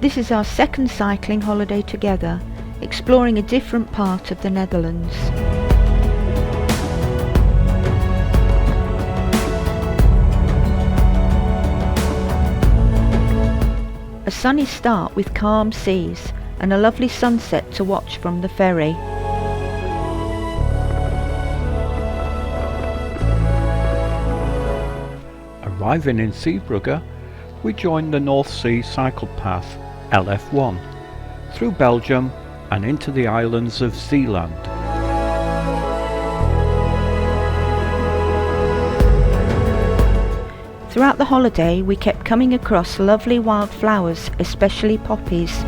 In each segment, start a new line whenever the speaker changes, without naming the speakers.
This is our second cycling holiday together, exploring a different part of the Netherlands. A sunny start with calm seas and a lovely sunset to watch from the ferry.
Arriving in Zeebrugge, we joined the North Sea cycle path LF1 through Belgium and into the islands of Zeeland.
Throughout the holiday we kept coming across lovely wild flowers, especially poppies.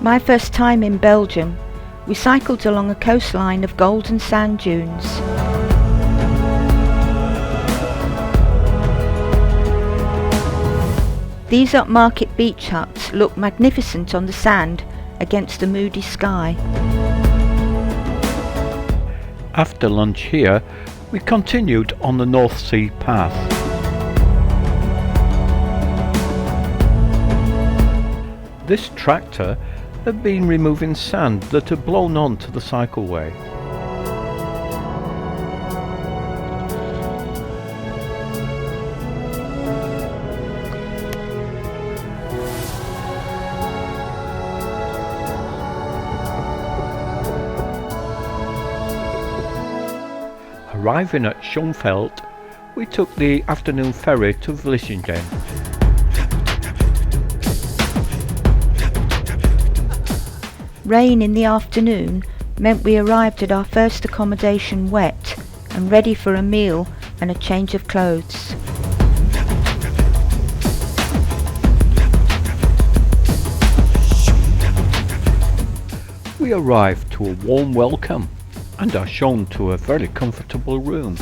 My first time in Belgium, we cycled along a coastline of golden sand dunes. These upmarket beach huts look magnificent on the sand against a moody sky.
After lunch here, we continued on the North Sea path. This tractor had been removing sand that had blown onto the cycleway. Arriving at Schoenfeld, we took the afternoon ferry to Vlissingen.
Rain in the afternoon meant we arrived at our first accommodation wet and ready for a meal and a change of clothes.
We arrived to a warm welcome and are shown to a very comfortable room.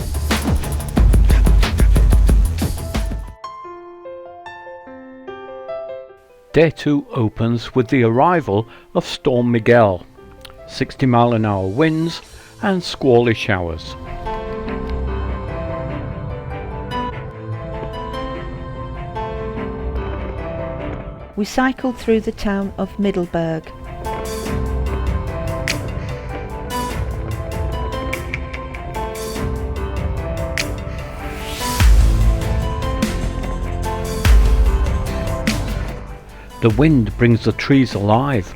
Day 2 opens with the arrival of Storm Miguel, 60-mile-an-hour winds and squally showers.
We cycled through the town of Middelburg.
The wind brings the trees alive,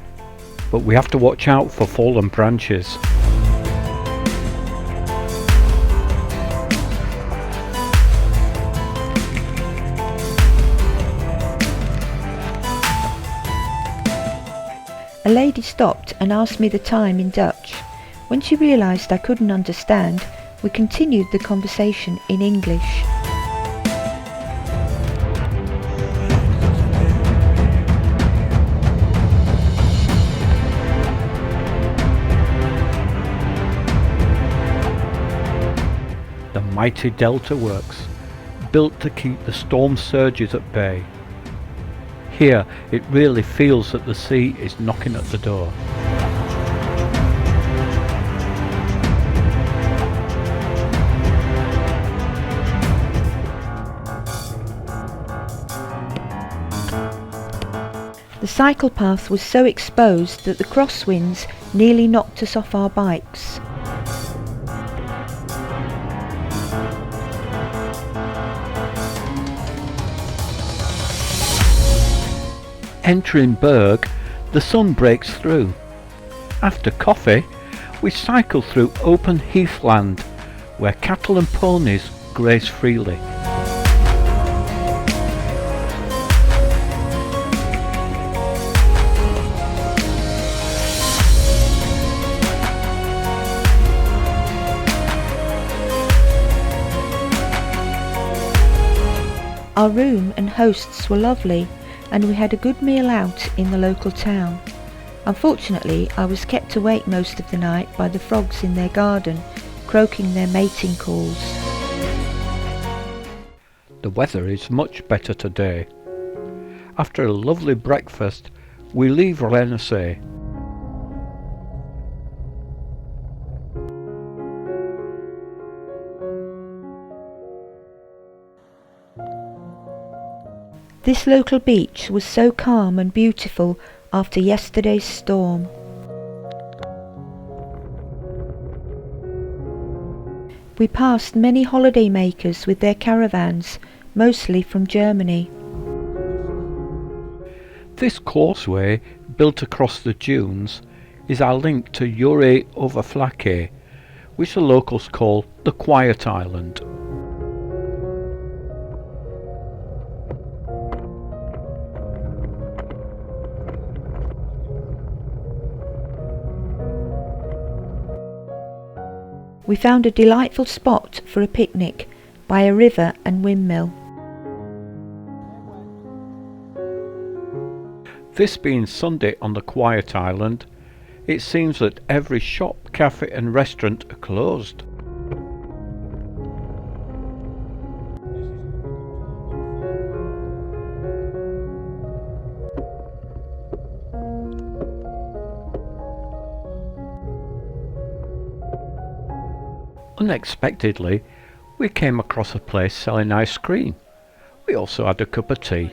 but we have to watch out for fallen branches.
A lady stopped and asked me the time in Dutch. When she realised I couldn't understand, we continued the conversation in English.
The mighty Deltaworks, built to keep the storm surges at bay. Here it really feels that the sea is knocking at the door.
The cycle path was so exposed that the crosswinds nearly knocked us off our bikes.
Entering Berg, the sun breaks through. After coffee, we cycle through open heathland, where cattle and ponies graze freely.
Our room and hosts were lovely, and we had a good meal out in the local town. Unfortunately, I was kept awake most of the night by the frogs in their garden, croaking their mating calls.
The weather is much better today. After a lovely breakfast, we leave Renesse.
This local beach was so calm and beautiful after yesterday's storm. We passed many holiday makers with their caravans, mostly from Germany.
This causeway, built across the dunes, is our link to Goeree-overflakkee, which the locals call the Quiet Island.
We found a delightful spot for a picnic by a river and windmill.
This being Sunday on the Quiet Island, it seems that every shop, cafe and restaurant are closed. Unexpectedly, we came across a place selling ice cream. We also had a cup of tea.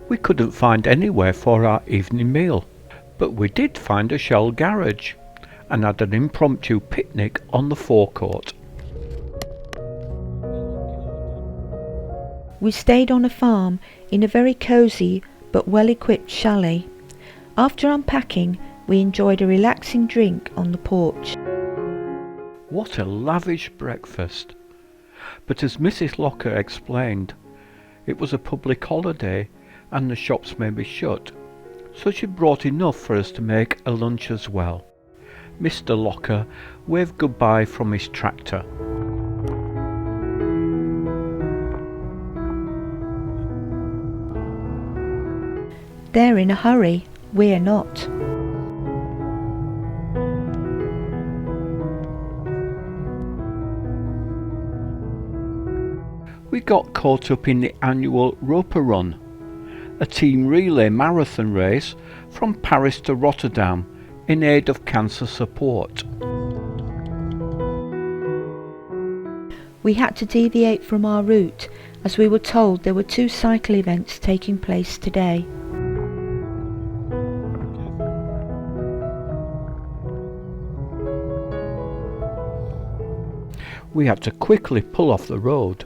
We couldn't find anywhere for our evening meal, but we did find a Shell garage and had an impromptu picnic on the forecourt.
We stayed on a farm in a very cosy but well-equipped chalet. After unpacking, we enjoyed a relaxing drink on the porch.
What a lavish breakfast! But as Mrs. Locker explained, it was a public holiday and the shops may be shut, so she brought enough for us to make a lunch as well. Mr. Locker waved goodbye from his tractor.
They're in a hurry, we're not.
We got caught up in the annual Europa Run, a team relay marathon race from Paris to Rotterdam in aid of cancer support.
We had to deviate from our route as we were told there were 2 cycle events taking place today.
We had to quickly pull off the road.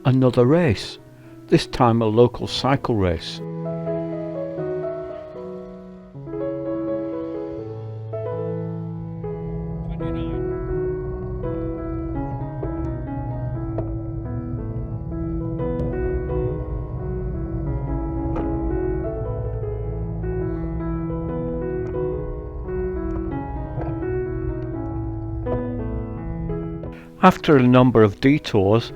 Another race, this time a local cycle race. After a number of detours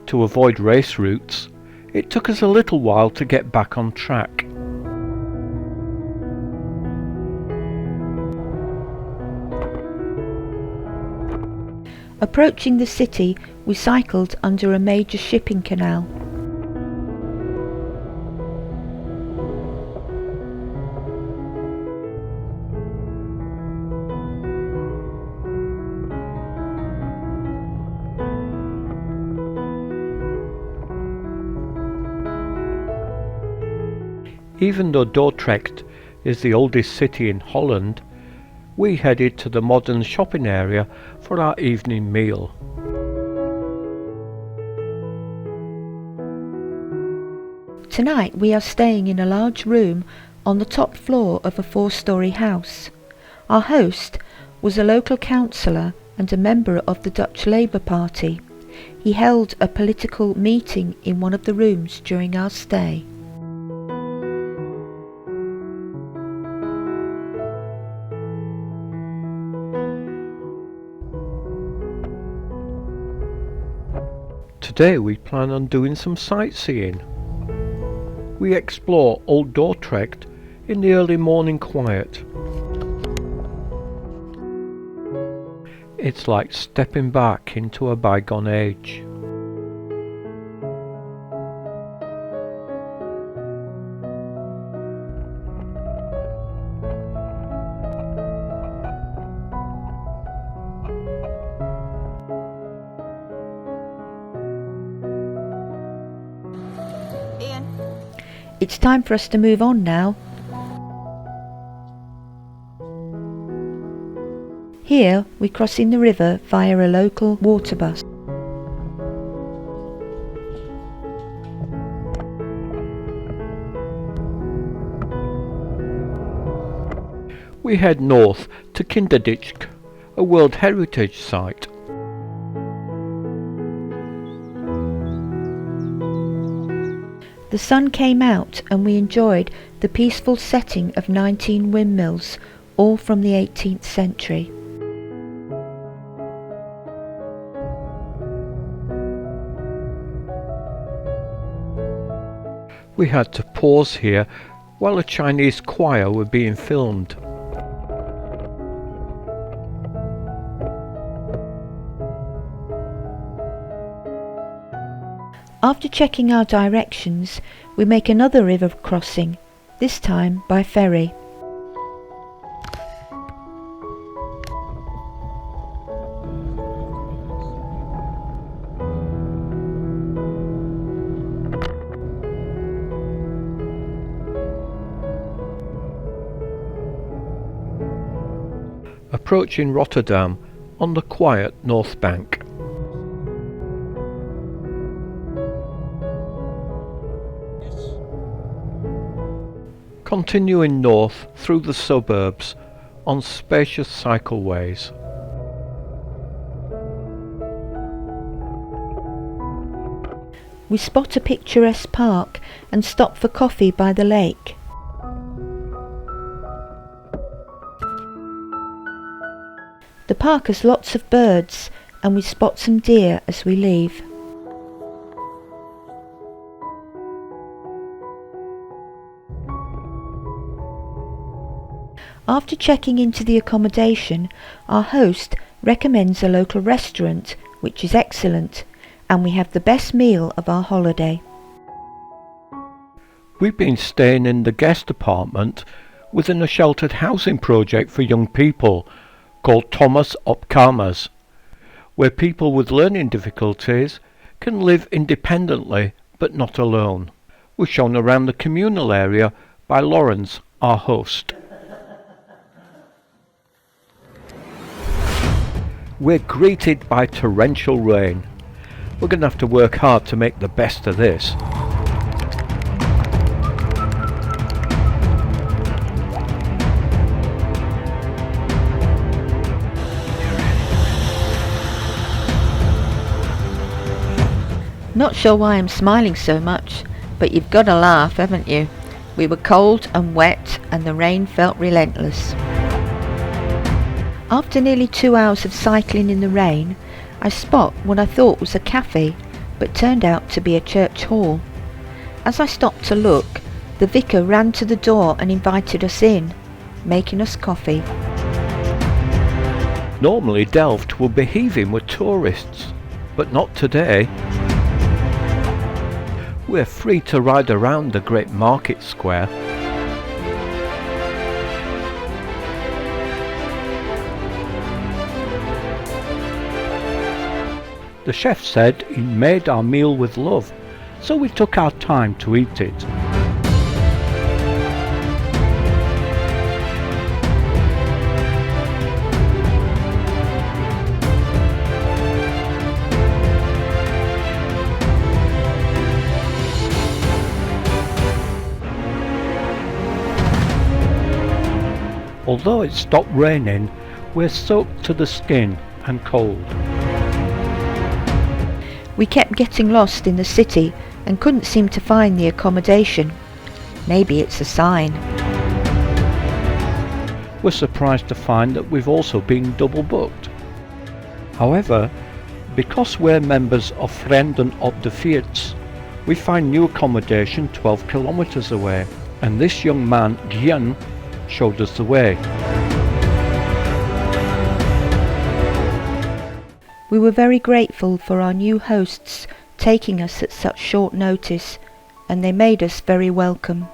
to avoid race routes, it took us a little while to get back on track.
Approaching the city, we cycled under a major shipping canal.
Even though Dordrecht is the oldest city in Holland, we headed to the modern shopping area for our evening meal.
Tonight we are staying in a large room on the top floor of a 4-storey house. Our host was a local councillor and a member of the Dutch Labour Party. He held a political meeting in one of the rooms during our stay.
Today we plan on doing some sightseeing. We explore Old Dordrecht in the early morning quiet. It's like stepping back into a bygone age.
It's time for us to move on now. Here we're crossing the river via a local water bus.
We head north to Kinderdijk, a World Heritage Site.
The sun came out and we enjoyed the peaceful setting of 19 windmills, all from the 18th century.
We had to pause here while a Chinese choir were being filmed.
After checking our directions, we make another river crossing, this time by ferry.
Approaching Rotterdam on the quiet north bank. Continuing north through the suburbs on spacious cycleways.
We spot a picturesque park and stop for coffee by the lake. The park has lots of birds and we spot some deer as we leave. After checking into the accommodation, our host recommends a local restaurant, which is excellent, and we have the best meal of our holiday.
We've been staying in the guest apartment within a sheltered housing project for young people called Thomas op Kamers, where people with learning difficulties can live independently but not alone. We're shown around the communal area by Lawrence, our host. We're greeted by torrential rain. We're going to have to work hard to make the best of this.
Not sure why I'm smiling so much, but you've got to laugh, haven't you? We were cold and wet and the rain felt relentless. After nearly 2 hours of cycling in the rain, I spot what I thought was a cafe, but turned out to be a church hall. As I stopped to look, the vicar ran to the door and invited us in, making us coffee.
Normally Delft will be heaving with tourists, but not today. We're free to ride around the great market square. The chef said he made our meal with love, so we took our time to eat it. Although it stopped raining, we're soaked to the skin and cold.
We kept getting lost in the city and couldn't seem to find the accommodation. Maybe it's a sign.
We're surprised to find that we've also been double booked. However, because we're members of Vrienden op de Fiets, we find new accommodation 12 kilometers away, and this young man, Gian, showed us the way.
We were very grateful for our new hosts taking us at such short notice, and they made us very welcome.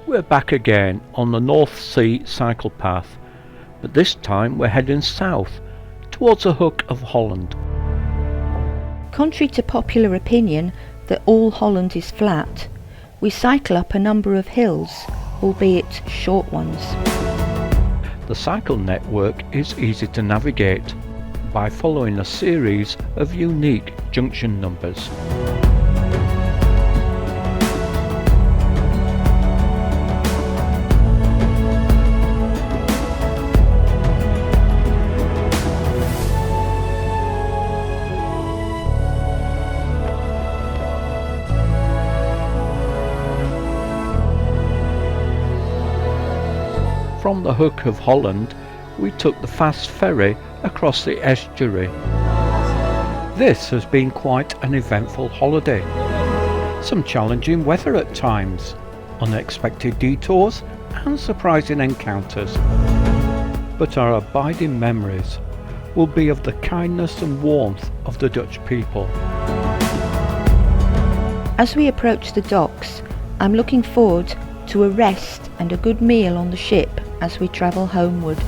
We're back again on the North Sea cycle path, but this time we're heading south to towards the Hook of Holland.
Contrary to popular opinion that all Holland is flat, we cycle up a number of hills, albeit short ones.
The cycle network is easy to navigate by following a series of unique junction numbers. From the Hook of Holland, we took the fast ferry across the estuary. This has been quite an eventful holiday. Some challenging weather at times, unexpected detours and surprising encounters. But our abiding memories will be of the kindness and warmth of the Dutch people.
As we approach the docks, I'm looking forward to a rest and a good meal on the ship as we travel homeward.